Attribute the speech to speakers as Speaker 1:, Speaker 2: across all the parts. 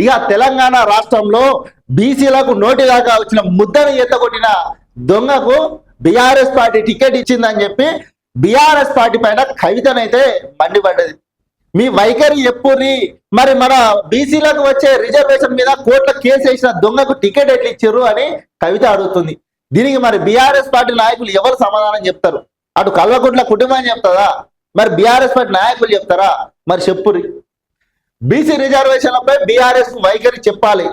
Speaker 1: ఇక తెలంగాణ రాష్ట్రంలో బీసీలకు నోటి దాకా వచ్చిన ముద్దను ఎత్తగొట్టిన దొంగకు బీఆర్ఎస్ పార్టీ టికెట్ ఇచ్చిందని చెప్పి బీఆర్ఎస్ పార్టీ పైన కవితనైతే మండిపడ్డది. మీ వైఖరి ఎప్పుర్రి, మరి మన బీసీలకు వచ్చే రిజర్వేషన్ మీద కోర్టులో కేసు వేసిన దొంగకు టికెట్ ఎట్లా ఇచ్చారు అని కవిత అడుగుతుంది. దీనికి మరి బీఆర్ఎస్ పార్టీ నాయకులు ఎవరు సమాధానం చెప్తారు? అటు కల్వకుంట్ల కుటుంబం చెప్తారా, మరి బీఆర్ఎస్ పార్టీ నాయకులు చెప్తారా? మరి చెప్పుర్రి. బీసీ రిజర్వేషన్లపై బీఆర్ఎస్ కు వైఖరి చెప్పాలి.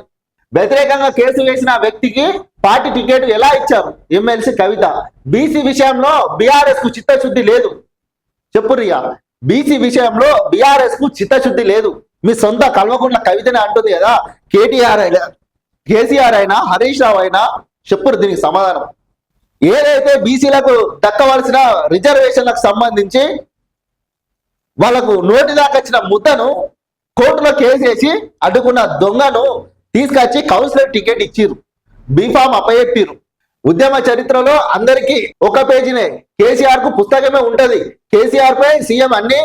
Speaker 1: వ్యతిరేకంగా కేసు వేసిన వ్యక్తికి పార్టీ టికెట్ ఎలా ఇచ్చారు? ఎమ్మెల్సీ కవిత. బీసీ విషయంలో బీఆర్ఎస్ కు చిత్తశుద్ధి లేదు. చెప్పుర్రియా, బీసీ విషయంలో బీఆర్ఎస్ కు చిత్తశుద్ధి లేదు. మీ సొంత కల్వకుంట్ల కవితనే అంటుంది కదా. కేసీఆర్ అయినా హరీష్ రావు అయినా చెప్పురు దీనికి సమాధానం. ఏదైతే బీసీలకు దక్కవలసిన రిజర్వేషన్లకు సంబంధించి వాళ్ళకు నోటి దాకా వచ్చిన ముద్దను కోర్టులో కేసు వేసి అడ్డుకున్న దొంగను తీసుకొచ్చి కౌన్సిలర్ టికెట్ ఇచ్చిర్రు, బీఫామ్ అప్పచెప్పిర్రు. ఉద్యమ చరిత్రలో అందరికీ ఒక పేజీనే, కేసీఆర్ కు పుస్తకమే ఉంటది. కేసీఆర్ పై సీఎం అన్ని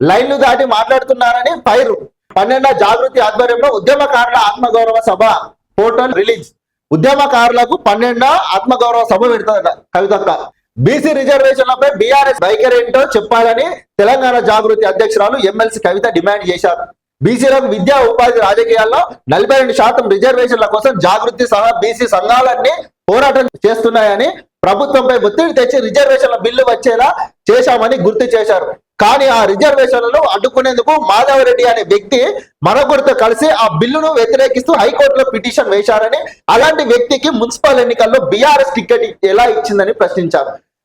Speaker 1: లైన్లు దాటి మాట్లాడుతున్నారని పైరు. 12వ జాగృతి ఆధ్వర్యంలో ఉద్యమకారుల ఆత్మగౌరవ సభ ఫోటో రిలీజ్. ఉద్యమకారులకు 12వ ఆత్మగౌరవ సభ పెడుతుందట కవితక్క. బీసీ రిజర్వేషన్లపై బీఆర్ఎస్ వైఖరి ఏంటో చెప్పాలని తెలంగాణ జాగృతి అధ్యక్షురాలు ఎమ్మెల్సీ కవిత డిమాండ్ చేశారు. బీసీలకు విద్యా ఉపాధి రాజకీయాల్లో 42% రిజర్వేషన్ల కోసం జాగృతి సహా బీసీ సంఘాలన్నీ పోరాటం చేస్తున్నాయని, ప్రభుత్వంపై ఒత్తిడి తెచ్చి రిజర్వేషన్ల బిల్లు వచ్చేలా చేశామని గుర్తు చేశారు. కానీ ఆ రిజర్వేషన్లను అడ్డుకునేందుకు మాధవరెడ్డి అనే వ్యక్తి మరొకరితో కలిసి ఆ బిల్లును వ్యతిరేకిస్తూ హైకోర్టులో పిటిషన్ వేశారని, అలాంటి వ్యక్తికి మున్సిపల్ ఎన్నికల్లో బీఆర్ఎస్ టికెట్ ఎలా ఇచ్చిందని ప్రశ్నించారు.